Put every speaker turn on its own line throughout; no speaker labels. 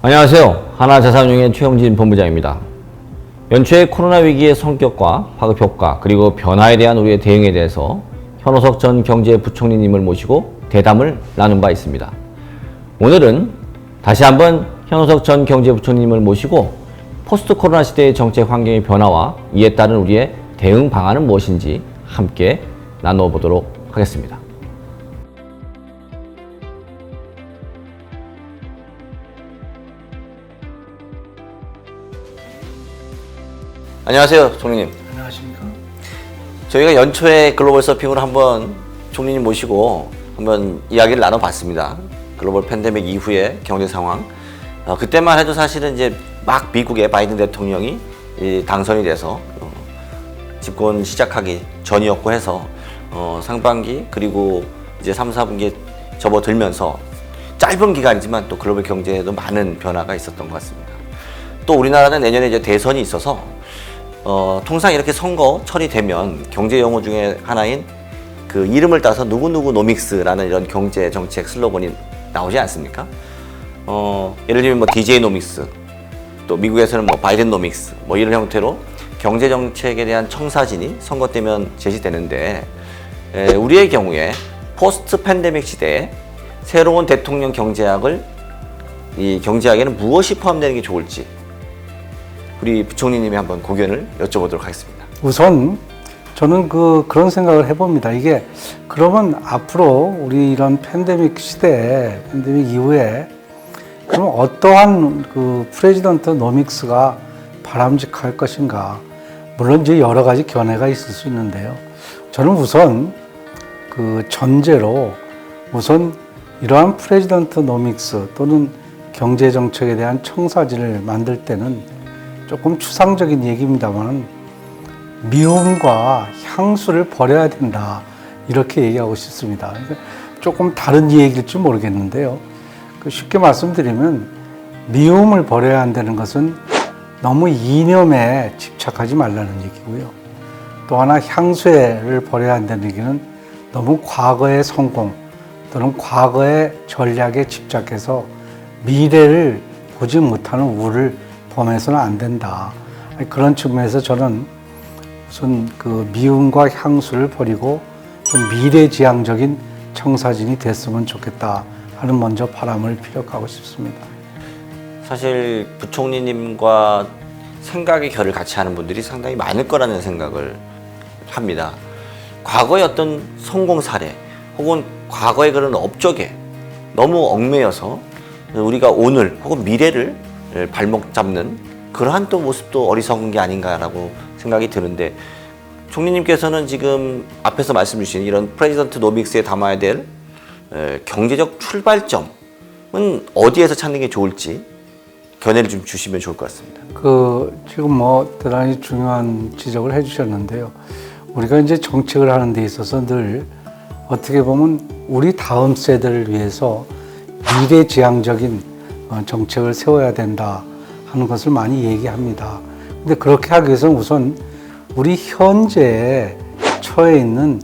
안녕하세요. 하나자산운용의 최영진 본부장입니다. 연초에 코로나 위기의 성격과 파급 효과 그리고 변화에 대한 우리의 대응에 대해서 현호석 전 경제부총리님을 모시고 대담을 나눈 바 있습니다. 오늘은 다시 한번 현호석 전 경제부총리님을 모시고 포스트 코로나 시대의 정책 환경의 변화와 이에 따른 우리의 대응 방안은 무엇인지 함께 나눠보도록 하겠습니다. 안녕하세요, 총리님.
안녕하십니까?
저희가 연초에 글로벌 서핑으로 한번 총리님 모시고 한번 이야기를 나눠봤습니다. 글로벌 팬데믹 이후의 경제 상황. 그때만 해도 사실은 이제 막 미국의 바이든 대통령이 당선이 돼서 집권 시작하기 전이었고 해서 상반기 그리고 이제 3, 4분기에 접어들면서 짧은 기간이지만 또 글로벌 경제에도 많은 변화가 있었던 것 같습니다. 또 우리나라는 내년에 이제 대선이 있어서 통상 이렇게 선거 처리되면 경제 용어 중에 하나인 그 이름을 따서 누구누구 노믹스라는 이런 경제 정책 슬로건이 나오지 않습니까? 예를 들면 뭐 DJ 노믹스, 또 미국에서는 뭐 바이든 노믹스, 뭐 이런 형태로 경제 정책에 대한 청사진이 선거 때면 제시되는데, 우리의 경우에 포스트 팬데믹 시대에 새로운 대통령 경제학을 이 경제학에는 무엇이 포함되는 게 좋을지 우리 부총리님이 한번 고견을 여쭤보도록 하겠습니다.
우선 저는 그런 생각을 해봅니다. 이게 그러면 앞으로 우리 이런 팬데믹 시대에, 팬데믹 이후에 그럼 어떠한 그 프레지던트 노믹스가 바람직할 것인가? 물론 이제 여러 가지 견해가 있을 수 있는데요. 저는 우선 그 전제로 우선 이러한 프레지던트 노믹스 또는 경제 정책에 대한 청사진을 만들 때는 조금 추상적인 얘기입니다만 미움과 향수를 버려야 된다 이렇게 얘기하고 싶습니다. 조금 다른 얘기일지 모르겠는데요. 쉽게 말씀드리면 미움을 버려야 한다는 것은 너무 이념에 집착하지 말라는 얘기고요. 또 하나 향수를 버려야 한다는 얘기는 너무 과거의 성공 또는 과거의 전략에 집착해서 미래를 보지 못하는 우를 범해서는 안 된다. 그런 측면에서 저는 우선 그 미움과 향수를 버리고 좀 미래지향적인 청사진이 됐으면 좋겠다 하는 먼저 바람을 피력하고 싶습니다.
사실 부총리님과 생각의 결을 같이 하는 분들이 상당히 많을 거라는 생각을 합니다. 과거의 어떤 성공 사례 혹은 과거의 그런 업적에 너무 얽매여서 우리가 오늘 혹은 미래를 발목 잡는 그러한 또 모습도 어리석은 게 아닌가라고 생각이 드는데, 총리님께서는 지금 앞에서 말씀 주신 이런 프레지던트 노믹스에 담아야 될 경제적 출발점은 어디에서 찾는 게 좋을지 견해를 좀 주시면 좋을 것 같습니다.
지금 뭐 대단히 중요한 지적을 해주셨는데요. 우리가 이제 정책을 하는 데 있어서 늘 어떻게 보면 우리 다음 세대를 위해서 미래지향적인 정책을 세워야 된다 하는 것을 많이 얘기합니다. 근데 그렇게 하기 위해서는 우선 우리 현재에 처해 있는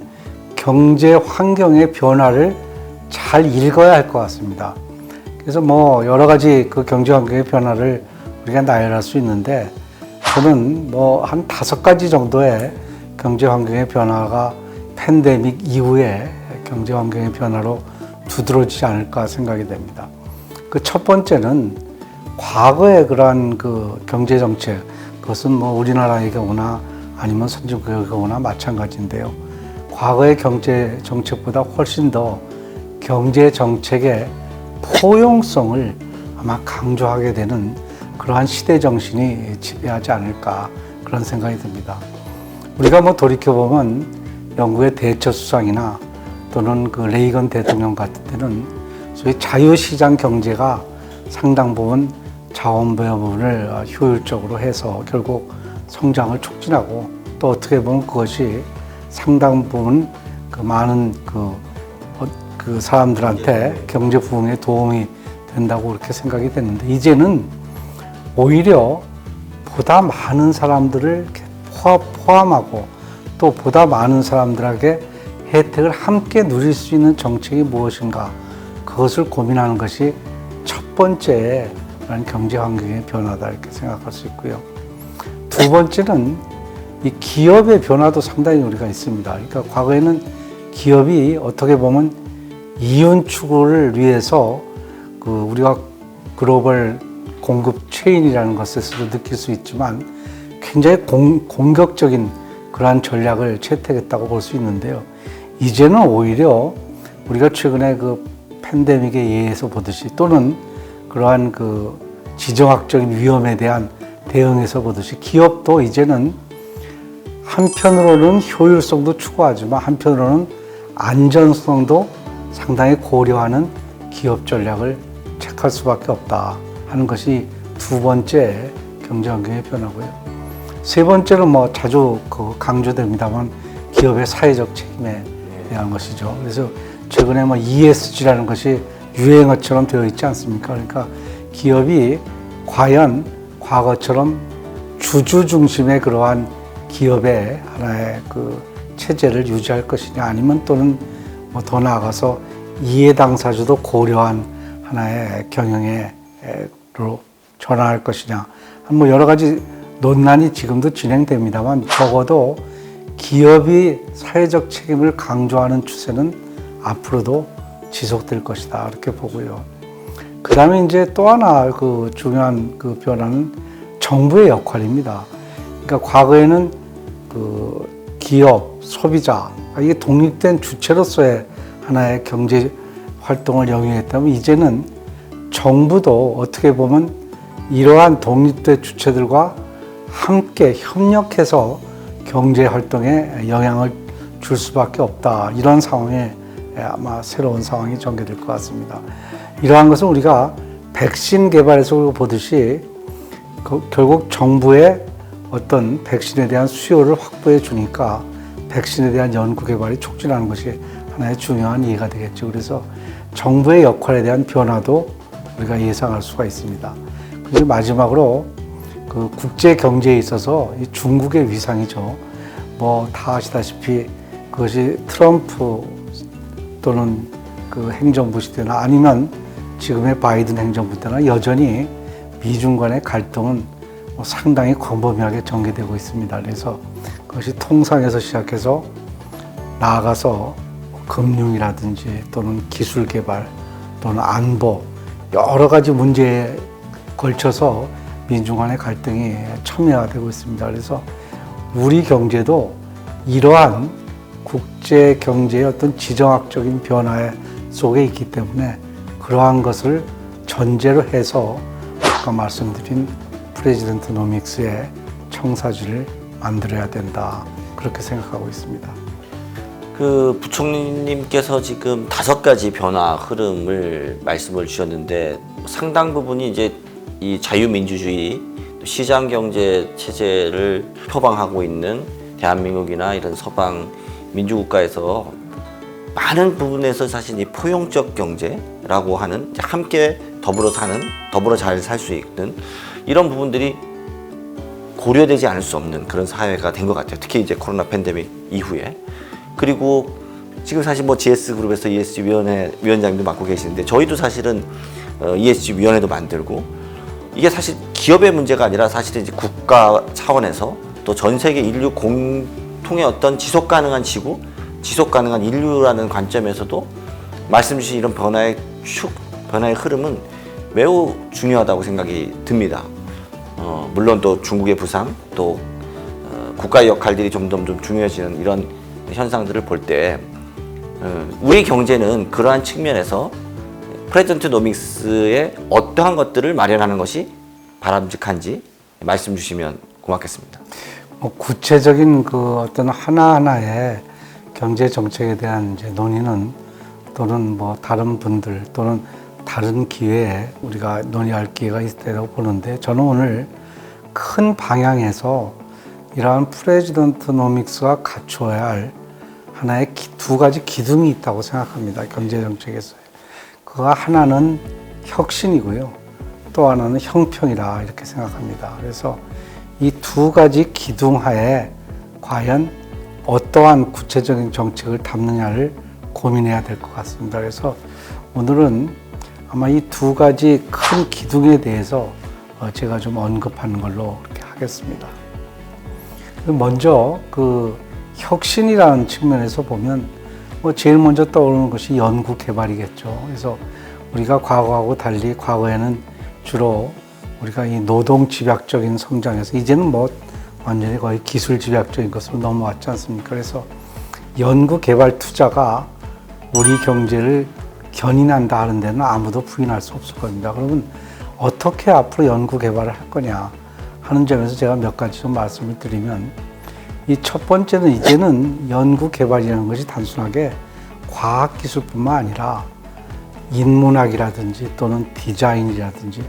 경제 환경의 변화를 잘 읽어야 할 것 같습니다. 그래서 뭐 여러 가지 그 경제 환경의 변화를 우리가 나열할 수 있는데, 저는 뭐 한 5가지 정도의 경제 환경의 변화가 팬데믹 이후에 경제 환경의 변화로 두드러지지 않을까 생각이 됩니다. 그 첫 번째는 과거의 그러한 그 경제 정책, 그것은 뭐 우리나라의 경우나 아니면 선진국의 경우나 마찬가지인데요. 과거의 경제 정책보다 훨씬 더 경제 정책의 포용성을 아마 강조하게 되는 그러한 시대 정신이 지배하지 않을까 그런 생각이 듭니다. 우리가 뭐 돌이켜보면 영국의 대처 수상이나 또는 그 레이건 대통령 같은 때는 소위 자유시장 경제가 상당 부분 자원부여 부분을 효율적으로 해서 결국 성장을 촉진하고, 또 어떻게 보면 그것이 상당 부분 그 많은 그 사람들한테 경제 부흥에 도움이 된다고 그렇게 생각이 됐는데, 이제는 오히려 보다 많은 사람들을 포함하고 또 보다 많은 사람들에게 혜택을 함께 누릴 수 있는 정책이 무엇인가, 그것을 고민하는 것이 첫 번째 그런 경제 환경의 변화다 이렇게 생각할 수 있고요. 두 번째는 이 기업의 변화도 상당히 우리가 있습니다. 그러니까 과거에는 기업이 어떻게 보면 이윤 추구를 위해서 우리가 글로벌 공급 체인이라는 것에서도 느낄 수 있지만 굉장히 공격적인 그러한 전략을 채택했다고 볼 수 있는데요. 이제는 오히려 우리가 최근에 그 팬데믹에 의해서 보듯이 또는 그러한 그 지정학적인 위험에 대한 대응에서 보듯이 기업도 이제는 한편으로는 효율성도 추구하지만 한편으로는 안전성도 상당히 고려하는 기업 전략을 택할 수밖에 없다 하는 것이 두 번째 경제 환경의 변화고요. 세 번째는 뭐 자주 강조됩니다만 기업의 사회적 책임에 대한 것이죠. 그래서 최근에 뭐 ESG라는 것이 유행어처럼 되어 있지 않습니까? 그러니까 기업이 과연 과거처럼 주주 중심의 그러한 기업의 하나의 그 체제를 유지할 것이냐 아니면 또는 뭐 더 나아가서 이해 당사자도 고려한 하나의 경영으로 전환할 것이냐 뭐 여러 가지 논란이 지금도 진행됩니다만 적어도 기업이 사회적 책임을 강조하는 추세는 앞으로도 지속될 것이다 이렇게 보고요. 그 다음에 이제 또 하나 그 중요한 그 변화는 정부의 역할입니다. 그러니까 과거에는 그 기업, 소비자 이게 독립된 주체로서의 하나의 경제 활동을 영위했다면 이제는 정부도 어떻게 보면 이러한 독립된 주체들과 함께 협력해서 경제 활동에 영향을 줄 수밖에 없다. 이런 상황에 아마 새로운 상황이 전개될 것 같습니다. 이러한 것은 우리가 백신 개발에서 보듯이 결국 정부의 어떤 백신에 대한 수요를 확보해 주니까 백신에 대한 연구 개발이 촉진하는 것이 하나의 중요한 이해가 되겠죠. 그래서 정부의 역할에 대한 변화도 우리가 예상할 수가 있습니다. 그리고 마지막으로 그 국제 경제에 있어서 이 중국의 위상이죠. 뭐 다 아시다시피 그것이 트럼프 또는 그 행정부 시대나 아니면 지금의 바이든 행정부 때나 여전히 미중 간의 갈등은 상당히 광범위하게 전개되고 있습니다. 그래서 그것이 통상에서 시작해서 나아가서 금융이라든지 또는 기술 개발 또는 안보 여러 가지 문제에 걸쳐서 민중 간의 갈등이 첨예화되고 있습니다. 그래서 우리 경제도 이러한 국제 경제의 어떤 지정학적인 변화 속에 있기 때문에 그러한 것을 전제로 해서 아까 말씀드린 프레지던트 노믹스의 청사지를 만들어야 된다. 그렇게 생각하고 있습니다.
그 부총리님께서 지금 5가지 변화 흐름을 말씀을 주셨는데 상당 부분이 이제 이 자유민주주의 시장 경제 체제를 표방하고 있는 대한민국이나 이런 서방 민주국가에서 많은 부분에서 사실 이 포용적 경제라고 하는 함께 더불어 사는, 더불어 잘 살 수 있는 이런 부분들이 고려되지 않을 수 없는 그런 사회가 된 것 같아요. 특히 이제 코로나 팬데믹 이후에. 그리고 지금 사실 뭐 GS그룹에서 ESG 위원장님도 맡고 계시는데 저희도 사실은 ESG 위원회도 만들고 이게 사실 기업의 문제가 아니라 사실은 이제 국가 차원에서 또 전 세계 인류 공통의 어떤 지속 가능한 지구, 지속 가능한 인류라는 관점에서도 말씀 주신 이런 변화의 흐름은 매우 중요하다고 생각이 듭니다. 물론 또 중국의 부상, 또 국가의 역할들이 점점 좀 중요해지는 이런 현상들을 볼 때 우리 경제는 그러한 측면에서 프레젠트 노믹스의 어떠한 것들을 마련하는 것이 바람직한지 말씀 주시면 고맙겠습니다.
구체적인 그 어떤 하나하나의 경제 정책에 대한 이제 논의는 또는 뭐 다른 분들 또는 다른 기회에 우리가 논의할 기회가 있을 때라고 보는데 저는 오늘 큰 방향에서 이러한 프레지던트 노믹스가 갖추어야 할 하나의 두 가지 기둥이 있다고 생각합니다. 경제 정책에서. 그 하나는 혁신이고요. 또 하나는 형평이라 이렇게 생각합니다. 그래서 이 두 가지 기둥 하에 과연 어떠한 구체적인 정책을 담느냐를 고민해야 될 것 같습니다. 그래서 오늘은 아마 이 두 가지 큰 기둥에 대해서 제가 좀 언급하는 걸로 그렇게 하겠습니다. 먼저 그 혁신이라는 측면에서 보면 제일 먼저 떠오르는 것이 연구 개발이겠죠. 그래서 우리가 과거하고 달리 과거에는 주로 우리가 이 노동 집약적인 성장에서 이제는 완전히 거의 기술 집약적인 것으로 넘어왔지 않습니까? 그래서 연구 개발 투자가 우리 경제를 견인한다 하는 데는 아무도 부인할 수 없을 겁니다. 그러면 어떻게 앞으로 연구 개발을 할 거냐 하는 점에서 제가 몇 가지 좀 말씀을 드리면, 이 첫 번째는 이제는 연구 개발이라는 것이 단순하게 과학 기술뿐만 아니라 인문학이라든지 또는 디자인이라든지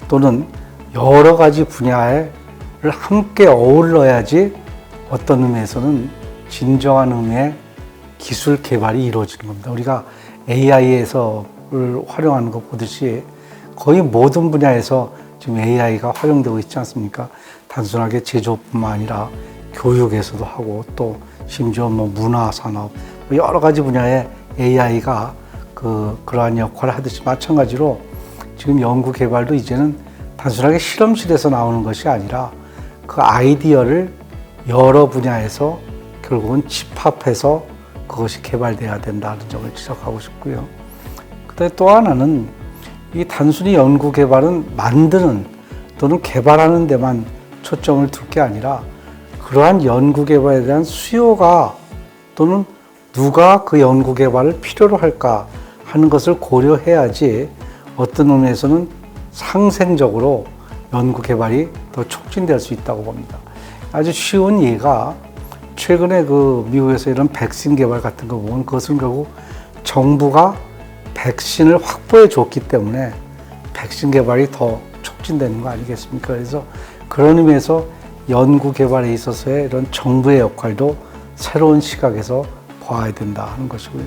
또는 여러 가지 분야를 함께 어울러야지 어떤 의미에서는 진정한 의미의 기술 개발이 이루어지는 겁니다. 우리가 AI에서를 활용하는 것 보듯이 거의 모든 분야에서 지금 AI가 활용되고 있지 않습니까? 단순하게 제조뿐만 아니라 교육에서도 하고 또 심지어 문화 산업 여러 가지 분야에 AI가 그러한 역할을 하듯이 마찬가지로 지금 연구 개발도 이제는 단순하게 실험실에서 나오는 것이 아니라 그 아이디어를 여러 분야에서 결국은 집합해서 그것이 개발돼야 된다는 점을 지적하고 싶고요. 그다음에 또 하나는 이 단순히 연구 개발은 만드는 또는 개발하는 데만 초점을 둘 게 아니라 그러한 연구 개발에 대한 수요가 또는 누가 그 연구 개발을 필요로 할까 하는 것을 고려해야지 어떤 의미에서는 상생적으로 연구 개발이 더 촉진될 수 있다고 봅니다. 아주 쉬운 예가 최근에 그 미국에서 이런 백신 개발 같은 거 보면 그것은 결국 정부가 백신을 확보해 줬기 때문에 백신 개발이 더 촉진되는 거 아니겠습니까? 그래서 그런 의미에서 연구 개발에 있어서의 이런 정부의 역할도 새로운 시각에서 봐야 된다 하는 것이고요.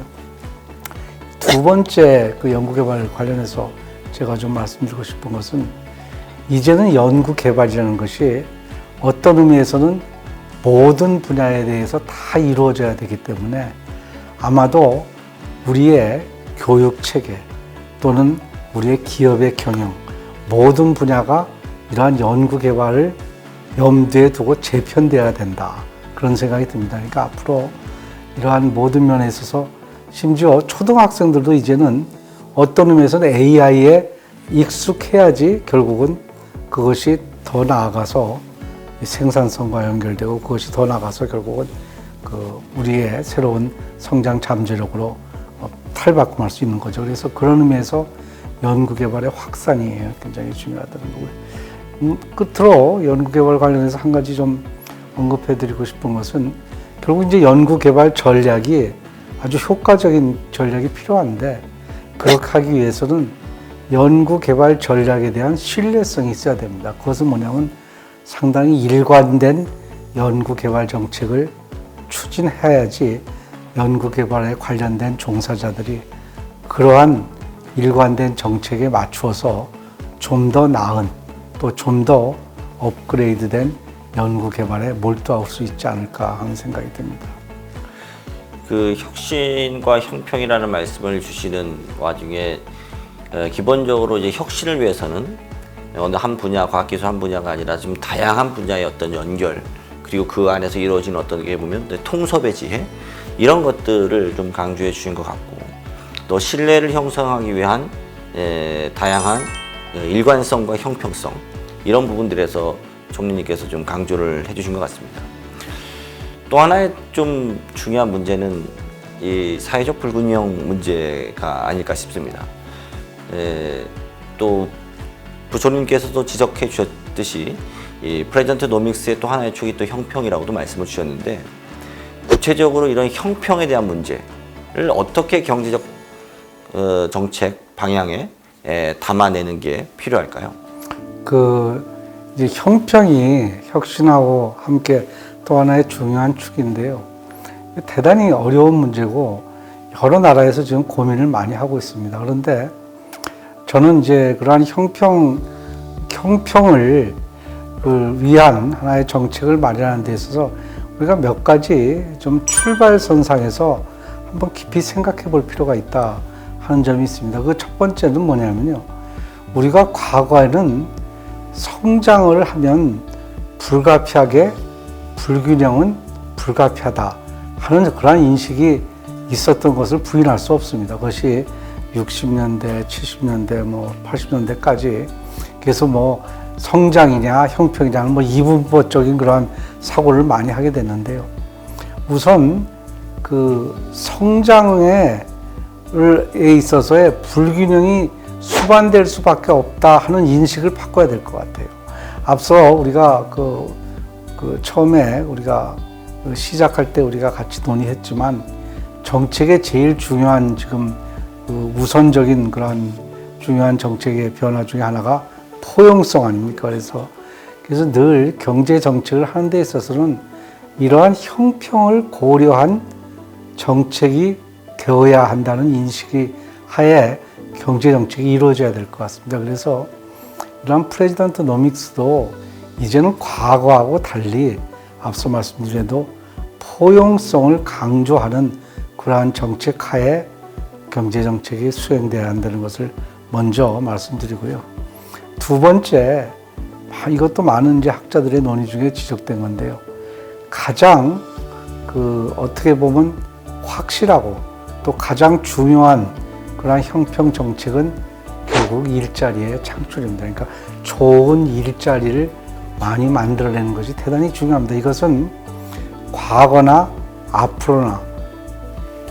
두 번째 그 연구 개발 관련해서 제가 좀 말씀드리고 싶은 것은 이제는 연구 개발이라는 것이 어떤 의미에서는 모든 분야에 대해서 다 이루어져야 되기 때문에 아마도 우리의 교육 체계 또는 우리의 기업의 경영 모든 분야가 이러한 연구 개발을 염두에 두고 재편돼야 된다. 그런 생각이 듭니다. 그러니까 앞으로 이러한 모든 면에 있어서 심지어 초등학생들도 이제는 어떤 의미에서는 AI에 익숙해야지 결국은 그것이 더 나아가서 생산성과 연결되고 그것이 더 나아가서 결국은 우리의 새로운 성장 잠재력으로 탈바꿈할 수 있는 거죠. 그래서 그런 의미에서 연구개발의 확산이 굉장히 중요하다는 거고요. 끝으로 연구개발 관련해서 한 가지 좀 언급해드리고 싶은 것은 결국 이제 연구개발 전략이 아주 효과적인 전략이 필요한데 그렇게 하기 위해서는 연구개발 전략에 대한 신뢰성이 있어야 됩니다. 그것은 뭐냐면 상당히 일관된 연구개발 정책을 추진해야지 연구개발에 관련된 종사자들이 그러한 일관된 정책에 맞추어서 좀 더 나은 또 좀 더 업그레이드된 연구개발에 몰두할 수 있지 않을까 하는 생각이 듭니다.
그 혁신과 형평이라는 말씀을 주시는 와중에 기본적으로 이제 혁신을 위해서는 어느 한 분야, 과학기술 한 분야가 아니라 좀 다양한 분야의 어떤 연결 그리고 그 안에서 이루어진 어떤 게 보면 통섭의 지혜 이런 것들을 좀 강조해 주신 것 같고 또 신뢰를 형성하기 위한 다양한 일관성과 형평성 이런 부분들에서 총리님께서 좀 강조를 해주신 것 같습니다. 또 하나의 좀 중요한 문제는 이 사회적 불균형 문제가 아닐까 싶습니다. 또 부총리님께서도 지적해 주셨듯이 이 프레젠트 노믹스의 또 하나의 축이 또 형평이라고도 말씀을 주셨는데 구체적으로 이런 형평에 대한 문제를 어떻게 경제적 정책 방향에 담아내는 게 필요할까요?
이제 형평이 혁신하고 함께 또 하나의 중요한 축인데요. 대단히 어려운 문제고 여러 나라에서 지금 고민을 많이 하고 있습니다. 그런데 저는 이제 그러한 형평을 위한 하나의 정책을 마련하는 데 있어서 우리가 몇 가지 좀 출발선상에서 한번 깊이 생각해 볼 필요가 있다 하는 점이 있습니다. 그 첫 번째는 뭐냐면요. 우리가 과거에는 성장을 하면 불가피하게 불균형은 불가피하다 하는 그런 인식이 있었던 것을 부인할 수 없습니다. 그것이 60년대, 70년대, 80년대까지 그래서 성장이냐 형평이냐 이분법적인 그런 사고를 많이 하게 됐는데요. 우선 그 성장에 있어서의 불균형이 수반될 수밖에 없다 하는 인식을 바꿔야 될 것 같아요. 앞서 우리가 처음에 우리가 시작할 때 우리가 같이 논의했지만 정책의 제일 중요한 지금 우선적인 그런 중요한 정책의 변화 중에 하나가 포용성 아닙니까? 그래서 늘 경제 정책을 하는 데 있어서는 이러한 형평을 고려한 정책이 되어야 한다는 인식이 하에 경제 정책이 이루어져야 될 것 같습니다. 그래서 이러한 프레지던트 노믹스도 이제는 과거하고 달리 앞서 말씀드려도 포용성을 강조하는 그러한 정책 하에 경제 정책이 수행돼야 한다는 것을 먼저 말씀드리고요. 두 번째, 이것도 많은 이제 학자들의 논의 중에 지적된 건데요. 가장 어떻게 보면 확실하고 또 가장 중요한 그러한 형평 정책은 결국 일자리의 창출입니다. 그러니까 좋은 일자리를 많이 만들어내는 것이 대단히 중요합니다. 이것은 과거나 앞으로나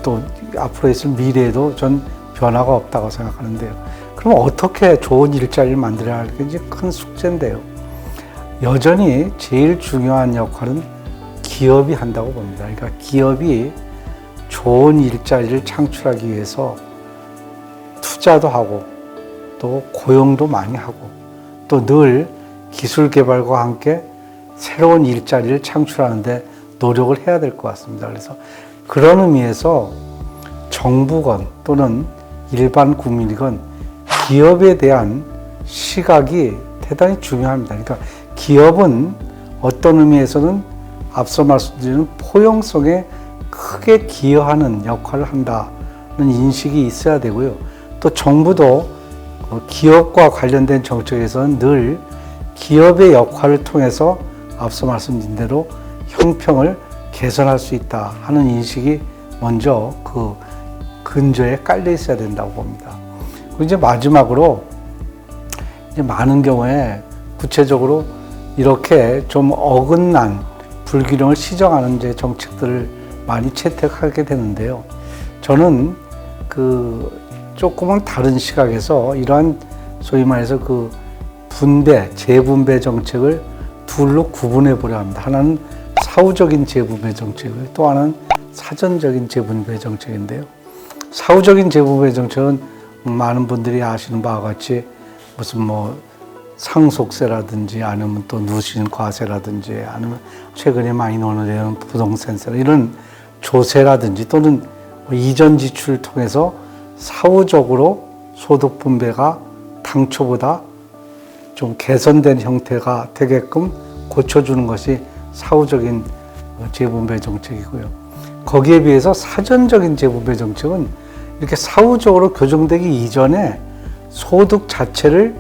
또 앞으로 있을 미래에도 전 변화가 없다고 생각하는데요. 그럼 어떻게 좋은 일자리를 만들어야 할지 큰 숙제인데요. 여전히 제일 중요한 역할은 기업이 한다고 봅니다. 그러니까 기업이 좋은 일자리를 창출하기 위해서 투자도 하고 또 고용도 많이 하고 또 늘 기술 개발과 함께 새로운 일자리를 창출하는데 노력을 해야 될 것 같습니다. 그래서 그런 의미에서 정부건 또는 일반 국민이건 기업에 대한 시각이 대단히 중요합니다. 그러니까 기업은 어떤 의미에서는 앞서 말씀드린 포용성에 크게 기여하는 역할을 한다는 인식이 있어야 되고요. 또 정부도 기업과 관련된 정책에서는 늘 기업의 역할을 통해서 앞서 말씀드린 대로 형평을 개선할 수 있다 하는 인식이 먼저 그 근저에 깔려 있어야 된다고 봅니다. 그리고 이제 마지막으로 이제 많은 경우에 구체적으로 이렇게 좀 어긋난 불균형을 시정하는 이제 정책들을 많이 채택하게 되는데요. 저는 조금은 다른 시각에서 이러한 소위 말해서 재분배 정책을 둘로 구분해 보려 합니다. 하나는 사후적인 재분배 정책이고요. 또 하나는 사전적인 재분배 정책인데요. 사후적인 재분배 정책은 많은 분들이 아시는 바와 같이 무슨 상속세라든지 아니면 또 누신 과세라든지 아니면 최근에 많이 논의되는 부동산세 이런 조세라든지 또는 이전 지출을 통해서 사후적으로 소득 분배가 당초보다 좀 개선된 형태가 되게끔 고쳐주는 것이 사후적인 재분배 정책이고요. 거기에 비해서 사전적인 재분배 정책은 이렇게 사후적으로 교정되기 이전에 소득 자체를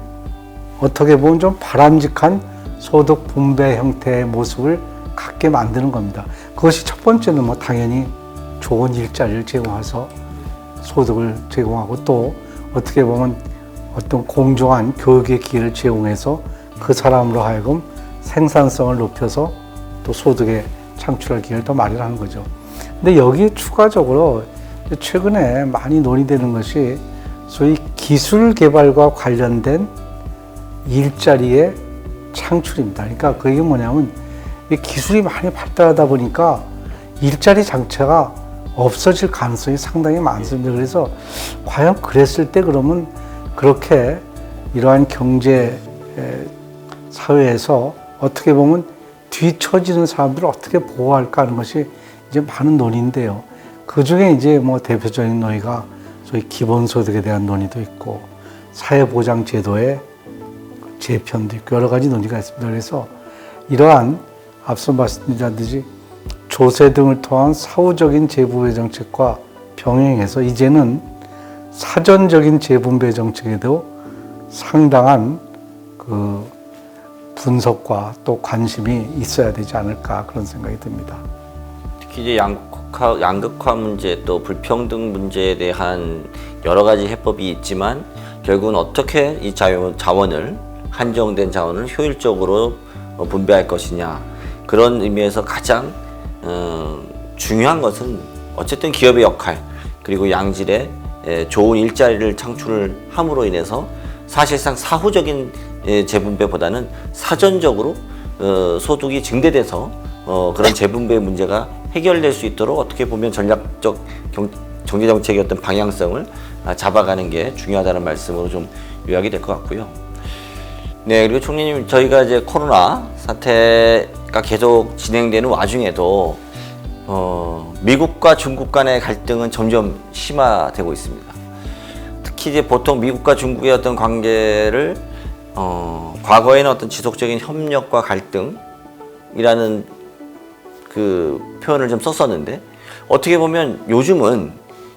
어떻게 보면 좀 바람직한 소득 분배 형태의 모습을 갖게 만드는 겁니다. 그것이 첫 번째는 당연히 좋은 일자리를 제공해서 소득을 제공하고 또 어떻게 보면 어떤 공정한 교육의 기회를 제공해서 그 사람으로 하여금 생산성을 높여서 또 소득의 창출할 기회를 더 마련하는 거죠. 근데 여기에 추가적으로 최근에 많이 논의되는 것이 소위 기술 개발과 관련된 일자리의 창출입니다. 그러니까 그게 뭐냐면 기술이 많이 발달하다 보니까 일자리 장치가 없어질 가능성이 상당히 많습니다. 그래서 과연 그랬을 때 그러면 그렇게 이러한 경제 사회에서 어떻게 보면 뒤처지는 사람들을 어떻게 보호할까 하는 것이 이제 많은 논의인데요. 그 중에 이제 대표적인 논의가 소위 기본소득에 대한 논의도 있고 사회보장제도의 재편도 있고 여러 가지 논의가 있습니다. 그래서 이러한 앞서 말씀드렸듯이 조세 등을 통한 사후적인 재분배 정책과 병행해서 이제는 사전적인 재분배 정책에도 상당한 그 분석과 또 관심이 있어야 되지 않을까 그런 생각이 듭니다.
특히 이제 양극화 문제 또 불평등 문제에 대한 여러 가지 해법이 있지만 결국은 어떻게 이 자원을 한정된 자원을 효율적으로 분배할 것이냐 그런 의미에서 가장 중요한 것은 어쨌든 기업의 역할 그리고 양질의 좋은 일자리를 창출을 함으로 인해서 사실상 사후적인 재분배보다는 사전적으로 소득이 증대돼서 그런 재분배 문제가 해결될 수 있도록 어떻게 보면 전략적 경제정책의 어떤 방향성을 잡아가는 게 중요하다는 말씀으로 좀 요약이 될 것 같고요. 네, 그리고 총리님, 저희가 이제 코로나 사태가 계속 진행되는 와중에도 미국과 중국 간의 갈등은 점점 심화되고 있습니다. 특히 이제 보통 미국과 중국의 어떤 관계를 과거에는 어떤 지속적인 협력과 갈등이라는 그 표현을 좀 썼었는데 어떻게 보면 요즘은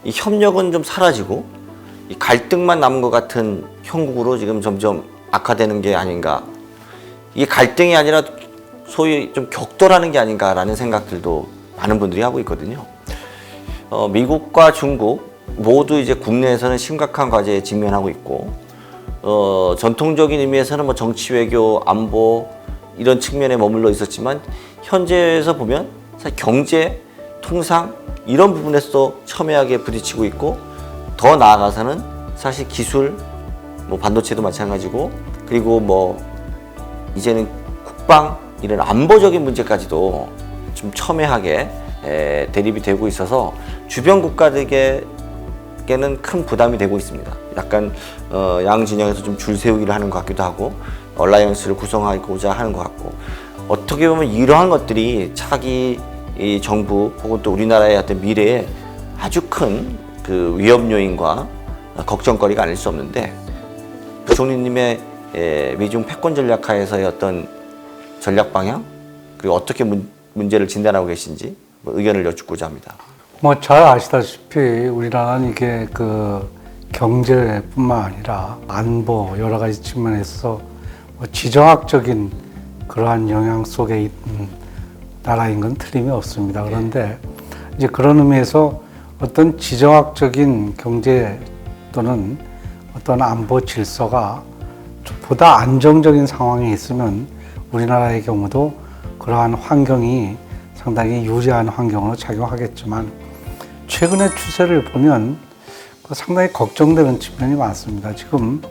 이 협력은 좀 사라지고 이 갈등만 남은 것 같은 형국으로 지금 점점 악화되는 게 아닌가. 이게 갈등이 아니라 소위 좀 격돌하는 게 아닌가라는 생각들도 많은 분들이 하고 있거든요. 미국과 중국 모두 이제 국내에서는 심각한 과제에 직면하고 있고, 전통적인 의미에서는 뭐 정치, 외교, 안보 이런 측면에 머물러 있었지만 현재에서 보면 사실 경제, 통상 이런 부분에서도 첨예하게 부딪히고 있고, 더 나아가서는 사실 기술, 뭐 반도체도 마찬가지고, 그리고 뭐 이제는 국방 이런 안보적인 문제까지도 좀 첨예하게 대립이 되고 있어서 주변 국가들에게는 큰 부담이 되고 있습니다. 약간 양 진영에서 좀 줄 세우기를 하는 것 같기도 하고 얼라이언스를 구성하고자 하는 것 같고, 어떻게 보면 이러한 것들이 차기 이 정부 혹은 또 우리나라의 어떤 미래에 아주 큰 그 위협 요인과 걱정거리가 아닐 수 없는데, 총리님의 미중 패권 전략하에서의 어떤 전략 방향 그리고 어떻게 문제를 진단하고 계신지 의견을 여쭙고자 합니다.
뭐 잘 아시다시피 우리나라는 이게 그 경제뿐만 아니라 안보 여러 가지 측면에서 뭐 지정학적인 그러한 영향 속에 있는 나라인 건 틀림이 없습니다. 그런데 이제 그런 의미에서 어떤 지정학적인 경제 또는 어떤 안보 질서가 보다 안정적인 상황에 있으면 우리나라의 경우도 그러한 환경이 상당히 유리한 환경으로 작용하겠지만, 최근의 추세를 보면 상당히 걱정되는 측면이 많습니다. 지금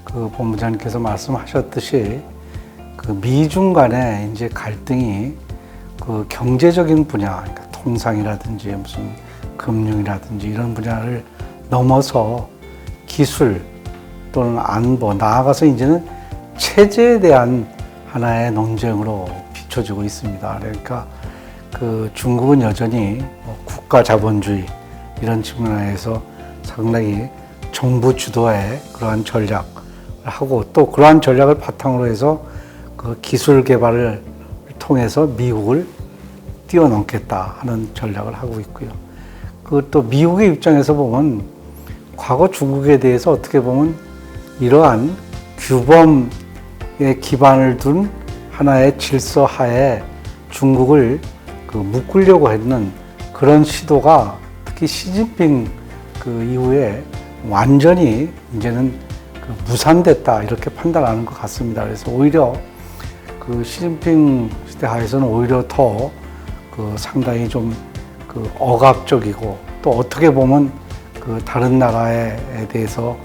그 본부장님께서 말씀하셨듯이 그 미중 간의 이제 갈등이 그 경제적인 분야, 그러니까 통상이라든지 무슨 금융이라든지 이런 분야를 넘어서 기술 또는 안보, 나아가서 이제는 체제에 대한 하나의 논쟁으로 비춰지고 있습니다. 그러니까 그 중국은 여전히 국가 자본주의 이런 측면에서 상당히 정부 주도의 그러한 전략을 하고, 또 그러한 전략을 바탕으로 해서 그 기술 개발을 통해서 미국을 뛰어넘겠다 하는 전략을 하고 있고요. 그 또 미국의 입장에서 보면 과거 중국에 대해서 어떻게 보면 이러한 규범에 기반을 둔 하나의 질서 하에 중국을 그 묶으려고 했는 그런 시도가 특히 시진핑 그 이후에 완전히 이제는 그 무산됐다 이렇게 판단하는 것 같습니다. 그래서 오히려 그 시진핑 시대 하에서는 오히려 더 그 상당히 좀 그 억압적이고, 또 어떻게 보면 그 다른 나라에 대해서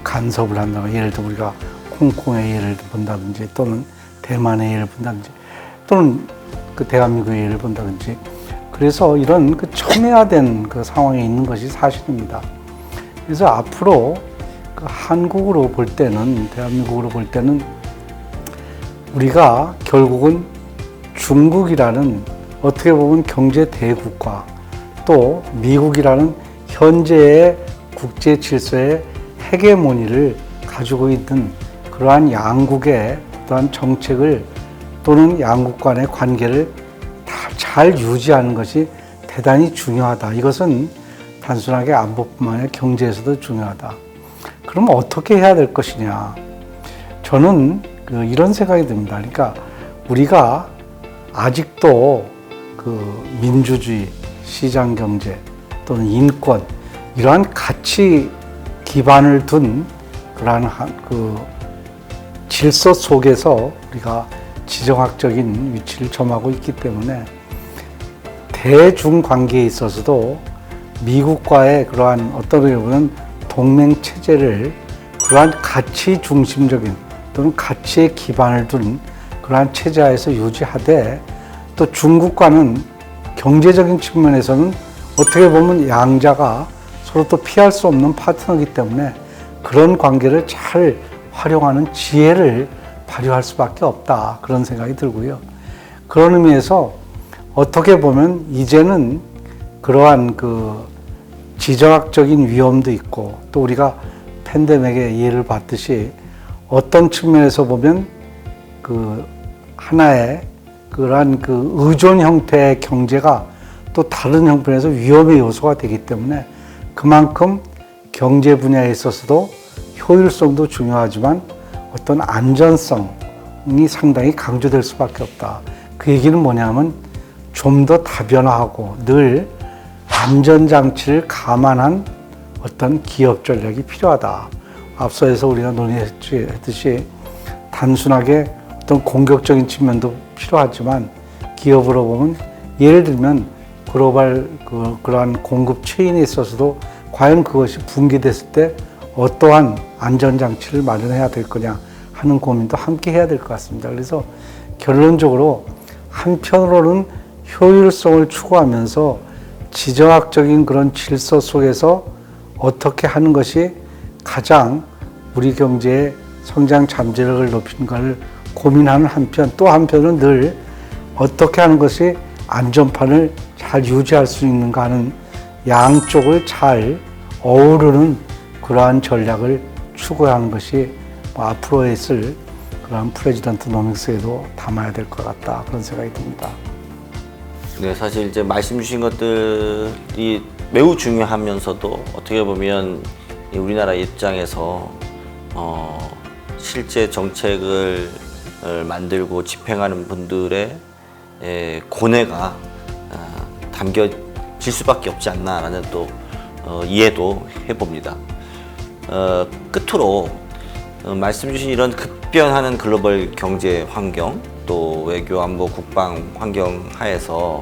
간섭을 한다면, 예를 들어 우리가 홍콩의 예를 본다든지 또는 대만의 예를 본다든지 또는 그 대한민국의 예를 본다든지, 그래서 이런 그 첨예화된 그 상황에 있는 것이 사실입니다. 그래서 앞으로 그 한국으로 볼 때는, 대한민국으로 볼 때는 우리가 결국은 중국이라는 어떻게 보면 경제 대국과 또 미국이라는 현재의 국제 질서의 헤게모니를 가지고 있는 그러한 양국의 어떠한 정책을 또는 양국 간의 관계를 잘 유지하는 것이 대단히 중요하다. 이것은 단순하게 안보뿐만 아니라 경제에서도 중요하다. 그럼 어떻게 해야 될 것이냐? 저는 이런 생각이 듭니다. 그러니까 우리가 아직도 민주주의, 시장경제 또는 인권 이러한 가치 기반을 둔 그러한 질서 속에서 우리가 지정학적인 위치를 점하고 있기 때문에 대중 관계에 있어서도 미국과의 그러한 어떤 의미로 보면 동맹 체제를 그러한 가치 중심적인 또는 가치에 기반을 둔 그러한 체제하에서 유지하되 또 중국과는 경제적인 측면에서는 어떻게 보면 양자가 서로 또 피할 수 없는 파트너이기 때문에 그런 관계를 잘 활용하는 지혜를 발휘할 수밖에 없다. 그런 생각이 들고요. 그런 의미에서 어떻게 보면 이제는 그러한 지정학적인 위험도 있고 또 우리가 팬데믹의 예를 봤듯이 어떤 측면에서 보면 하나의 그러한 의존 형태의 경제가 또 다른 형편에서 위험의 요소가 되기 때문에 그만큼 경제 분야에 있어서도 효율성도 중요하지만 어떤 안전성이 상당히 강조될 수밖에 없다. 그 얘기는 뭐냐면 좀 더 다변화하고 늘 안전장치를 감안한 어떤 기업 전략이 필요하다. 앞서에서 우리가 논의했듯이 단순하게 어떤 공격적인 측면도 필요하지만 기업으로 보면 예를 들면 글로벌 그러한 공급 체인에 있어서도 과연 그것이 붕괴됐을 때 어떠한 안전장치를 마련해야 될 거냐 하는 고민도 함께 해야 될 것 같습니다. 그래서 결론적으로 한편으로는 효율성을 추구하면서 지정학적인 그런 질서 속에서 어떻게 하는 것이 가장 우리 경제의 성장 잠재력을 높이는가를 고민하는 한편 또 한편은 늘 어떻게 하는 것이 안전판을 잘 유지할 수 있는가 하는 양쪽을 잘 어우르는 그러한 전략을 추구하는 것이 앞으로 있을 그러한 프레지던트 노믹스에도 담아야 될 것 같다. 그런 생각이 듭니다.
네, 사실 이제 말씀 주신 것들이 매우 중요하면서도 어떻게 보면 우리나라 입장에서 실제 정책을 만들고 집행하는 분들의 고뇌가 담겨질 수밖에 없지 않나라는 또 이해도 해봅니다. 끝으로 말씀 주신 이런 급변하는 글로벌 경제 환경 또 외교 안보 국방 환경 하에서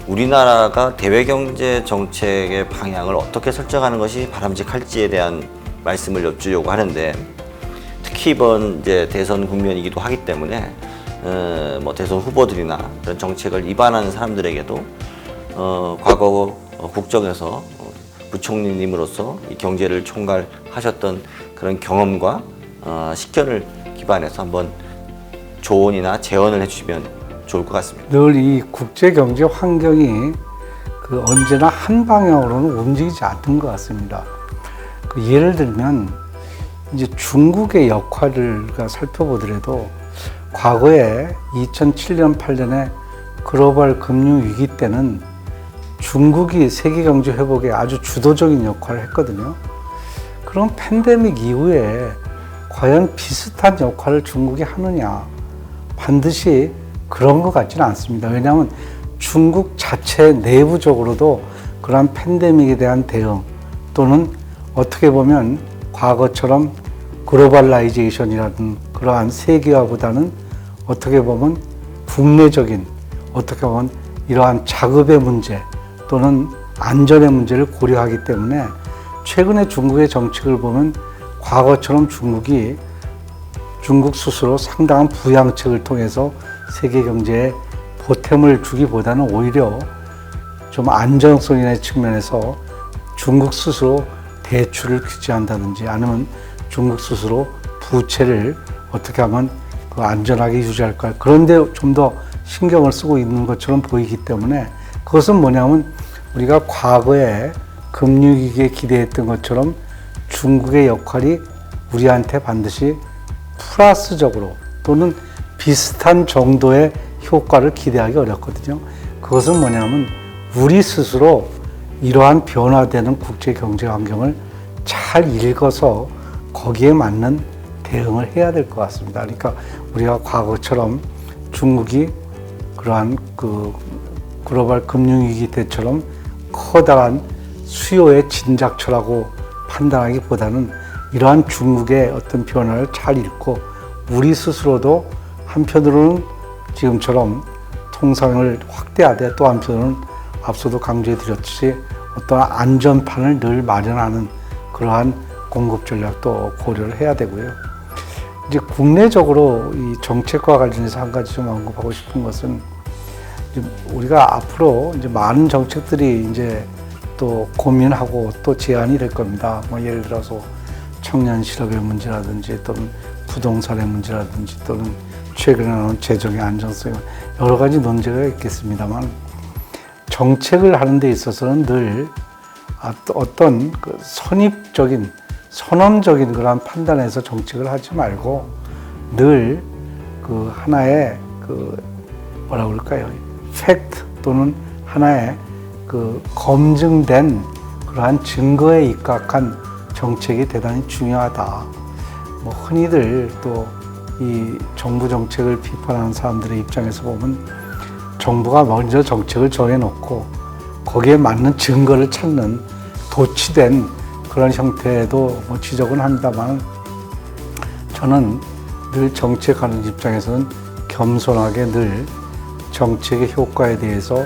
우리나라가 대외 경제 정책의 방향을 어떻게 설정하는 것이 바람직할지에 대한 말씀을 여쭈려고 하는데 특히 이번 이제 대선 국면이기도 하기 때문에 뭐 대선 후보들이나 그런 정책을 위반하는 사람들에게도 과거 국정에서 부총리님으로서 이 경제를 총괄하셨던 그런 경험과 식견을 기반해서 한번 조언이나 제언을 해주시면 좋을 것 같습니다.
늘 이 국제 경제 환경이 언제나 한 방향으로는 움직이지 않는 것 같습니다. 예를 들면 이제 중국의 역할을 살펴보더라도 과거에 2007년, 8년에 글로벌 금융 위기 때는 중국이 세계 경제 회복에 아주 주도적인 역할을 했거든요. 그럼 팬데믹 이후에 과연 비슷한 역할을 중국이 하느냐? 반드시 그런 것 같지는 않습니다. 왜냐하면 중국 자체 내부적으로도 그러한 팬데믹에 대한 대응 또는 어떻게 보면 과거처럼 글로벌라이제이션이라든 그러한 세계화보다는 어떻게 보면 국내적인 어떻게 보면 이러한 자급의 문제 또는 안전의 문제를 고려하기 때문에 최근에 중국의 정책을 보면 과거처럼 중국 스스로 상당한 부양책을 통해서 세계 경제에 보탬을 주기보다는 오히려 좀 안정성이나 측면에서 중국 스스로 대출을 규제한다든지 아니면 중국 스스로 부채를 어떻게 하면 안전하게 유지할까 그런데 좀 더 신경을 쓰고 있는 것처럼 보이기 때문에 그것은 뭐냐면 우리가 과거에 금융위기에 기대했던 것처럼 중국의 역할이 우리한테 반드시 플러스적으로 또는 비슷한 정도의 효과를 기대하기 어렵거든요. 그것은 뭐냐면 우리 스스로 이러한 변화되는 국제 경제 환경을 잘 읽어서 거기에 맞는 대응을 해야 될 것 같습니다. 그러니까 우리가 과거처럼 중국이 그러한 그 글로벌 금융위기 때처럼 커다란 수요의 진작초라고 판단하기보다는 이러한 중국의 어떤 변화를 잘 읽고 우리 스스로도 한편으로는 지금처럼 통상을 확대하되 또 한편으로는 앞서도 강조해 드렸듯이 어떤 안전판을 늘 마련하는 그러한 공급 전략도 고려를 해야 되고요. 이제 국내적으로 이 정책과 관련해서 한 가지 좀 언급하고 싶은 것은 이제 우리가 앞으로 이제 많은 정책들이 이제 또 고민하고 또 제안이 될 겁니다. 뭐 예를 들어서 청년 실업의 문제라든지 또는 부동산의 문제라든지 또는 최근에 나온 재정의 안정성 여러 가지 논제가 있겠습니다만 정책을 하는 데 있어서는 늘 어떤 그 선입적인 선언적인 그런 판단에서 정책을 하지 말고 늘 그 하나의 그 뭐라 그럴까요? 팩트 또는 하나의 그 검증된 그러한 증거에 입각한 정책이 대단히 중요하다. 뭐 흔히들 또 이 정부 정책을 비판하는 사람들의 입장에서 보면 정부가 먼저 정책을 정해놓고 거기에 맞는 증거를 찾는 도치된 그런 형태도 뭐 지적은 합니다만 저는 늘 정책하는 입장에서는 겸손하게 늘 정책의 효과에 대해서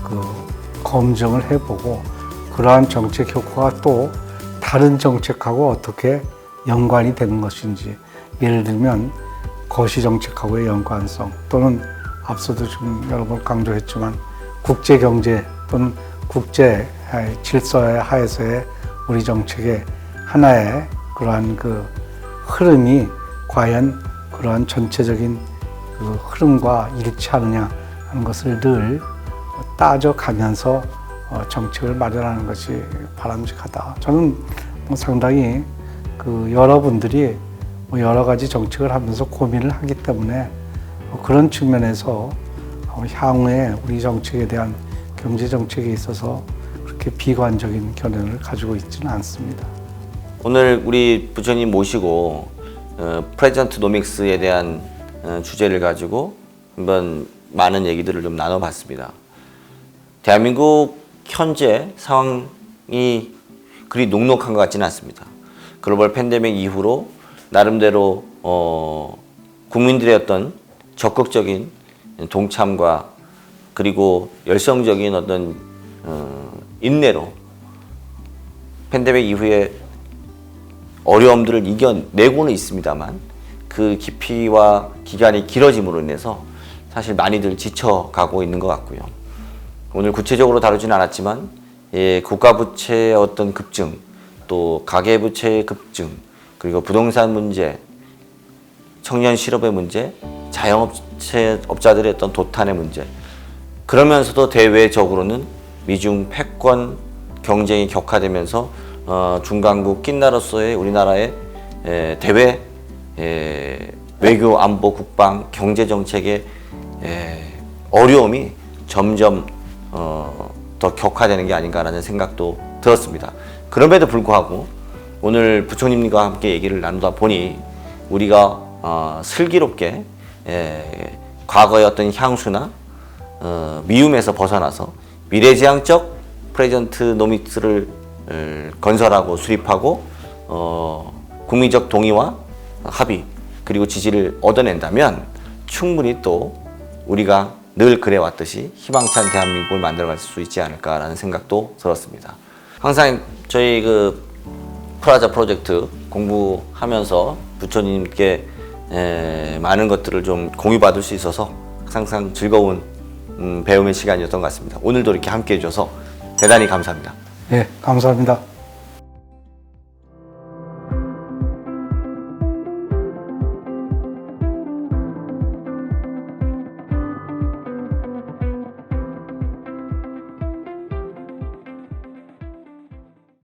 그 검증을 해보고 그러한 정책 효과가 또 다른 정책하고 어떻게 연관이 되는 것인지 예를 들면 거시정책하고의 연관성 또는 앞서도 좀 여러 번 강조했지만 국제경제 또는 국제 질서의 하에서의 우리 정책의 하나의 그러한 그 흐름이 과연 그러한 전체적인 그 흐름과 일치하느냐 하는 것을 늘 따져가면서 정책을 마련하는 것이 바람직하다. 저는 뭐 상당히 그 여러분들이 뭐 여러 가지 정책을 하면서 고민을 하기 때문에 그런 측면에서 향후에 우리 정책에 대한 경제 정책에 있어서 그렇게 비관적인 견해를 가지고 있지는 않습니다.
오늘 우리 부처님 모시고 프레젠트 노믹스에 대한 주제를 가지고 한번 많은 얘기들을 좀 나눠봤습니다. 대한민국 현재 상황이 그리 녹록한 것 같지는 않습니다. 글로벌 팬데믹 이후로 나름대로 국민들의 어떤 적극적인 동참과 그리고 열성적인 어떤 인내로 팬데믹 이후에 어려움들을 이겨내고는 있습니다만 그 깊이와 기간이 길어짐으로 인해서 사실 많이들 지쳐가고 있는 것 같고요. 오늘 구체적으로 다루지는 않았지만 국가 부채의 어떤 급증, 또 가계 부채의 급증, 그리고 부동산 문제, 청년 실업의 문제, 자영업자들의 어떤 도탄의 문제, 그러면서도 대외적으로는 미중 패권 경쟁이 격화되면서 중간국 낀나로서의 우리나라의 대외 외교, 안보, 국방, 경제 정책의 어려움이 점점 더 격화되는 게 아닌가라는 생각도 들었습니다. 그럼에도 불구하고 오늘 부총님과 함께 얘기를 나누다 보니 우리가 슬기롭게 과거의 어떤 향수나 미움에서 벗어나서 미래지향적 프레젠트 노믹스를 건설하고 수립하고 국민적 동의와 합의 그리고 지지를 얻어낸다면 충분히 또 우리가 늘 그래왔듯이 희망찬 대한민국을 만들어갈 수 있지 않을까라는 생각도 들었습니다. 항상 저희 그 프라자 프로젝트 공부하면서 부처님께 많은 것들을 좀 공유받을 수 있어서 항상 즐거운 배움의 시간이었던 것 같습니다. 오늘도 이렇게 함께 해주셔서 대단히 감사합니다.
네, 감사합니다.